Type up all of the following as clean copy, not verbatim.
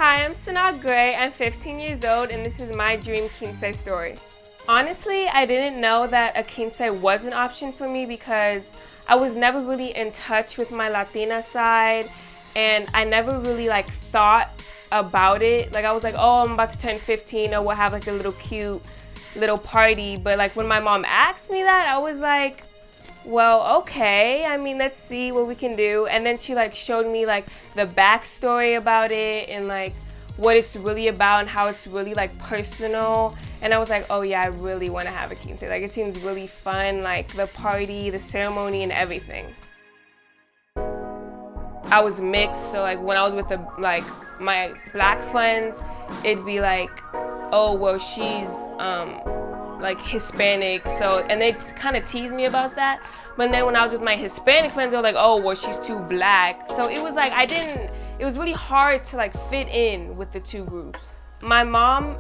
Hi, I'm Sanaa Gray. I'm 15 years old and this is my dream quince story. Honestly, I didn't know that a quince was an option for me because I was never really in touch with my Latina side and I never really like thought about it. Like I was like, oh, I'm about to turn 15, or we'll have like a little cute little party. But like when my mom asked me that, I was like, well, okay, I mean, let's see what we can do. And then she like showed me like the backstory about it and like what it's really about and how it's really like personal. And I was like, oh yeah, I really want to have a quince. Like it seems really fun, like the party, the ceremony and everything. I was mixed, so like when I was with the like my black friends, it'd be like, oh well, she's like Hispanic, so, and they kind of teased me about that. But then when I was with my Hispanic friends, they were like, oh well, she's too black. So it was like it was really hard to like fit in with the two groups. My mom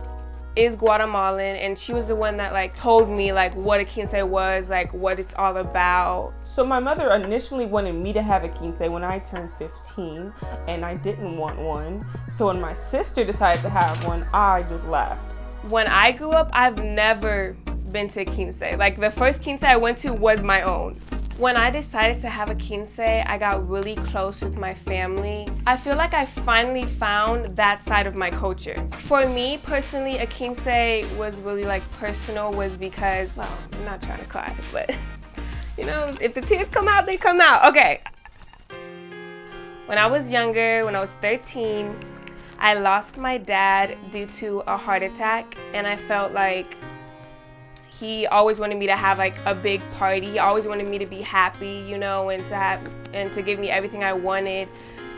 is Guatemalan and she was the one that like told me like what a quince was, like what it's all about. So my mother initially wanted me to have a quince when I turned 15 and I didn't want one. So when my sister decided to have one, I just laughed. When I grew up, I've never been to a quince. Like the first quince I went to was my own. When I decided to have a quince, I got really close with my family. I feel like I finally found that side of my culture. For me personally, a quince was really like personal was because, well, I'm not trying to cry, but you know, if the tears come out, they come out. Okay. When I was younger, when I was 13, I lost my dad due to a heart attack, and I felt like he always wanted me to have like a big party. He always wanted me to be happy, you know, and to give me everything I wanted.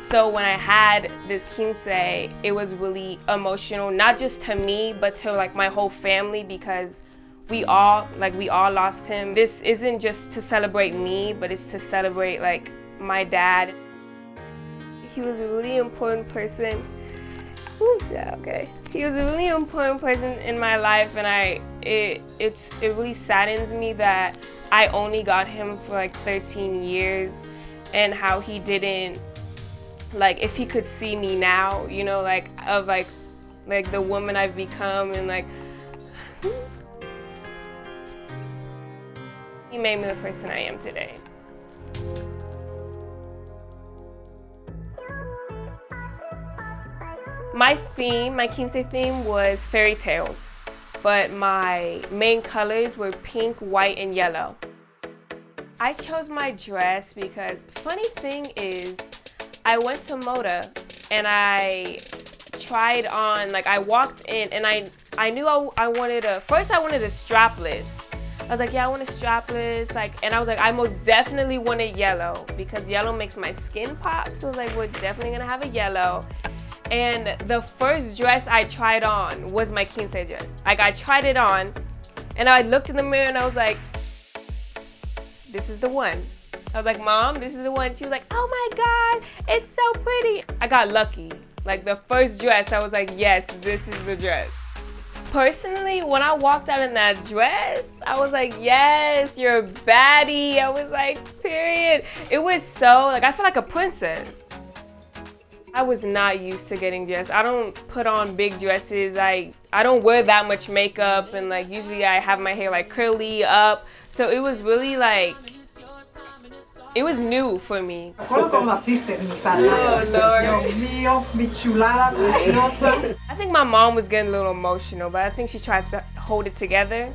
So when I had this quince, it was really emotional, not just to me, but to like my whole family, because we all lost him. This isn't just to celebrate me, but it's to celebrate like my dad. He was a really important person. Ooh, yeah, okay. He was a really important person in my life, and it really saddens me that I only got him for like 13 years, and how he didn't, like, if he could see me now, you know, like of like the woman I've become, and like he made me the person I am today. My quince theme was fairy tales, but my main colors were pink, white, and yellow. I chose my dress because, funny thing is, I went to Moda and I tried on, like I walked in and I knew I wanted first I wanted a strapless. I was like, yeah, I want a strapless, like, and I was like, I most definitely wanted yellow because yellow makes my skin pop, so I was like, we're definitely gonna have a yellow. And the first dress I tried on was my quince dress. Like I tried it on and I looked in the mirror and I was like, this is the one. I was like, Mom, this is the one. She was like, oh my God, it's so pretty. I got lucky. Like the first dress, I was like, yes, this is the dress. Personally, when I walked out in that dress, I was like, yes, you're a baddie. I was like, period. It was so, like, I felt like a princess. I was not used to getting dressed. I don't put on big dresses. I don't wear that much makeup, and like usually I have my hair like curly up. So it was really like, it was new for me. Oh Lord. I think my mom was getting a little emotional, but I think she tried to hold it together.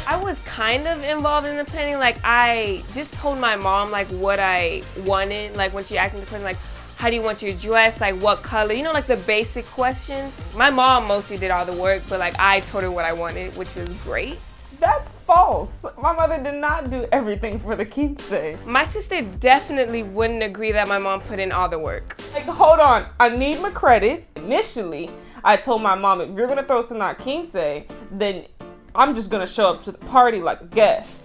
I was kind of involved in the planning. Like I just told my mom like what I wanted. Like when she asked me the question, like, how do you want your dress? Like what color? You know, like the basic questions. My mom mostly did all the work, but like I told her what I wanted, which was great. That's false. My mother did not do everything for the quince. My sister definitely wouldn't agree that my mom put in all the work. Like, hold on, I need my credit. Initially, I told my mom, if you're gonna throw Sanaa quince, then I'm just gonna show up to the party like a guest.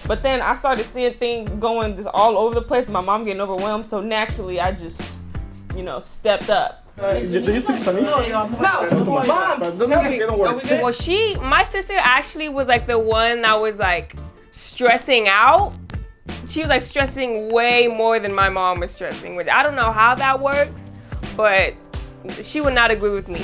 But then I started seeing things going just all over the place, my mom getting overwhelmed, so naturally I just, you know, stepped up. Do you speak Spanish? No, Mom. Well, my sister actually was like the one that was like stressing out. she was like stressing way more than my mom was stressing, which I don't know how that works, but she would not agree with me.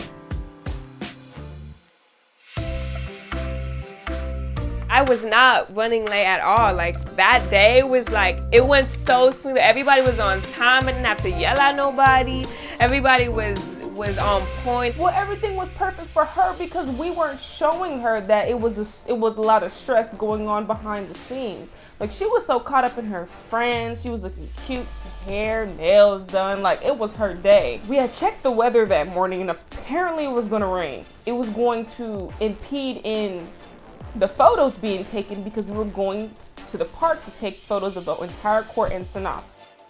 I was not running late at all. Like that day was like, it went so smooth. Everybody was on time. I didn't have to yell at nobody. Everybody was on point. Well, everything was perfect for her because we weren't showing her that it was a lot of stress going on behind the scenes. Like she was so caught up in her friends. She was looking cute, hair, nails done. Like it was her day. We had checked the weather that morning and apparently it was gonna rain. It was going to impede in the photos being taken because we were going to the park to take photos of the entire court and Sanaa.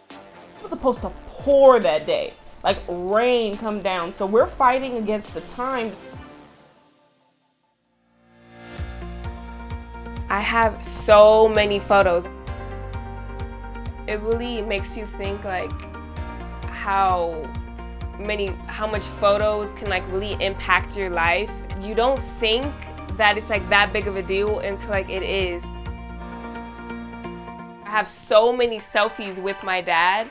It was supposed to pour that day, like rain come down. So we're fighting against the time. I have so many photos. It really makes you think like how much photos can like really impact your life. You don't think that it's like that big of a deal until like it is. I have so many selfies with my dad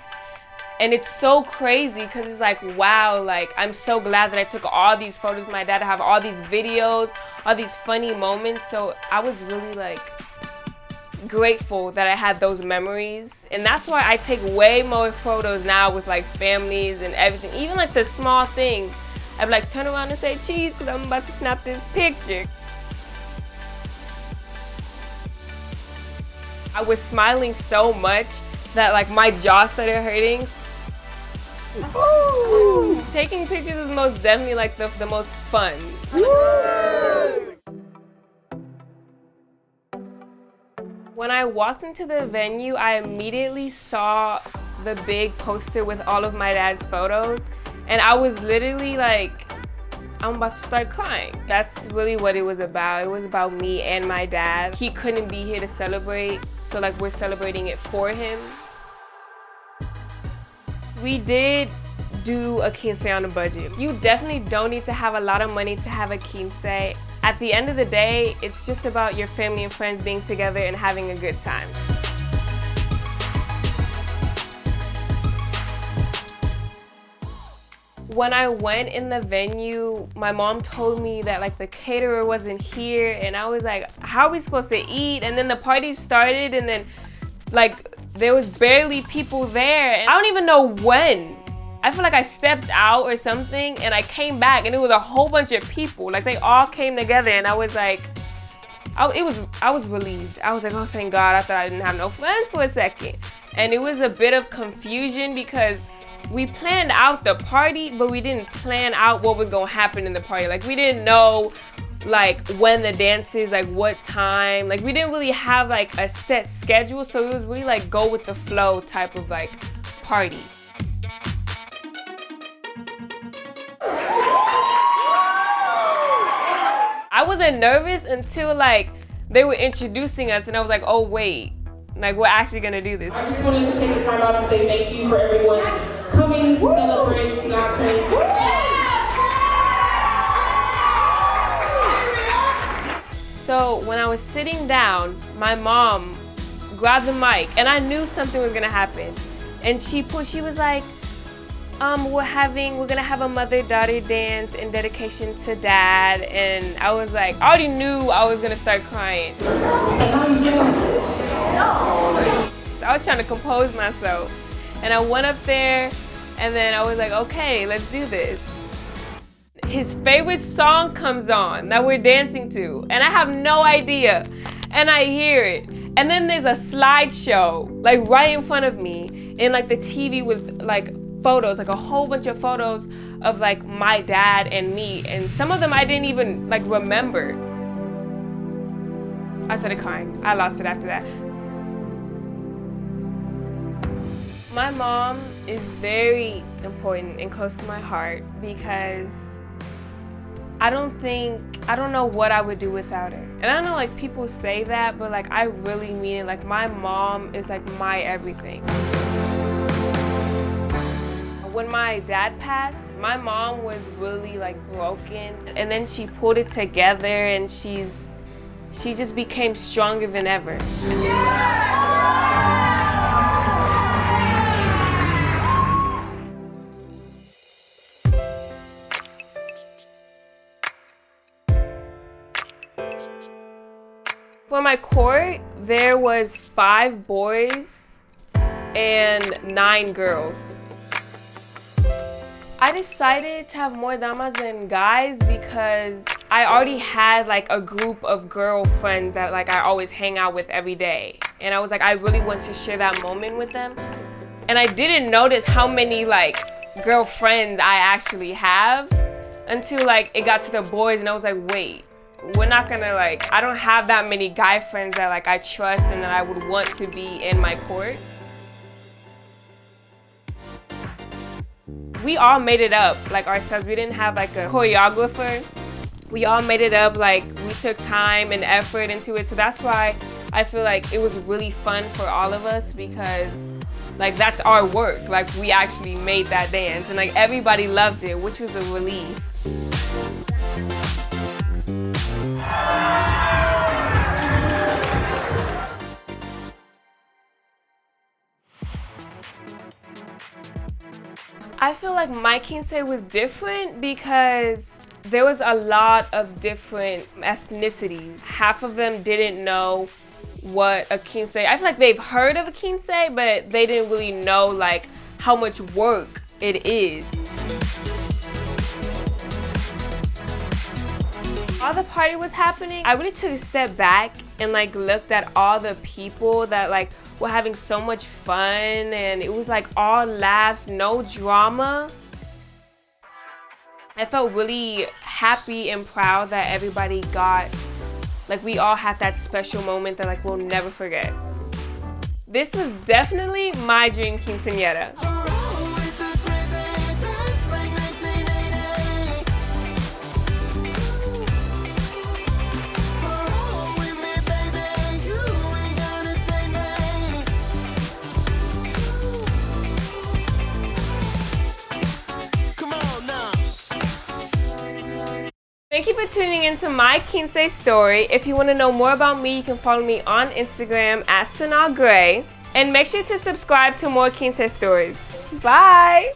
and it's so crazy because it's like, wow, like I'm so glad that I took all these photos with my dad. I have all these videos, all these funny moments. So I was really like grateful that I had those memories. And that's why I take way more photos now with like families and everything, even like the small things. I'd like turn around and say cheese because I'm about to snap this picture. I was smiling so much that like my jaw started hurting. Ooh. Taking pictures is most definitely like the most fun. When I walked into the venue, I immediately saw the big poster with all of my dad's photos, and I was literally like, I'm about to start crying. That's really what it was about. It was about me and my dad. He couldn't be here to celebrate, so like we're celebrating it for him. We did do a quince on a budget. You definitely don't need to have a lot of money to have a quince. At the end of the day, it's just about your family and friends being together and having a good time. When I went in the venue, my mom told me that like the caterer wasn't here, and I was like, how are we supposed to eat? And then the party started, and then like there was barely people there. And I don't even know when. I feel like I stepped out or something and I came back and it was a whole bunch of people. Like they all came together and I was like, I was relieved. I was like, oh thank God, I thought I didn't have no friends for a second. And it was a bit of confusion because we planned out the party, but we didn't plan out what was gonna happen in the party. Like we didn't know like when the dances, like what time. Like we didn't really have like a set schedule, so it was really like go with the flow type of like party. I wasn't nervous until like they were introducing us and I was like, oh wait, like we're actually gonna do this. I just wanted to take the time out and say thank you for everyone coming to celebrate Stalker. So when I was sitting down, my mom grabbed the mic and I knew something was gonna happen. And she was like, we're gonna have a mother-daughter dance in dedication to Dad. And I was like, I already knew I was gonna start crying. So I was trying to compose myself. And I went up there and then I was like, okay, let's do this. His favorite song comes on that we're dancing to, and I have no idea. And I hear it. And then there's a slideshow, like right in front of me, and like the TV with like photos, like a whole bunch of photos of like my dad and me, and some of them I didn't even like remember. I started crying. I lost it after that. My mom is very important and close to my heart because I don't know what I would do without her. And I know like people say that, but like I really mean it. Like my mom is like my everything. When my dad passed, my mom was really like broken, and then she pulled it together and she just became stronger than ever. Yeah! For my court, there was 5 boys and 9 girls. I decided to have more damas than guys because I already had like a group of girlfriends that like I always hang out with every day. And I was like, I really want to share that moment with them. And I didn't notice how many like girlfriends I actually have until like it got to the boys and I was like, wait, we're not gonna like, I don't have that many guy friends that like I trust and that I would want to be in my court. We all made it up like ourselves. We didn't have like a choreographer. We all made it up, like we took time and effort into it. So that's why I feel like it was really fun for all of us because like that's our work. Like we actually made that dance and like everybody loved it, which was a relief. I feel like my quince was different because there was a lot of different ethnicities. Half of them didn't know what a quince. I feel like they've heard of a quince, but they didn't really know like how much work it is. While the party was happening, I really took a step back and like looked at all the people that like were having so much fun and it was like all laughs, no drama. I felt really happy and proud that everybody got, like we all had that special moment that like we'll never forget. This was definitely my dream quinceañera. Thank you for tuning into my quince story. If you want to know more about me, you can follow me on Instagram at Sanaa Gray. And make sure to subscribe to more quince stories. Bye!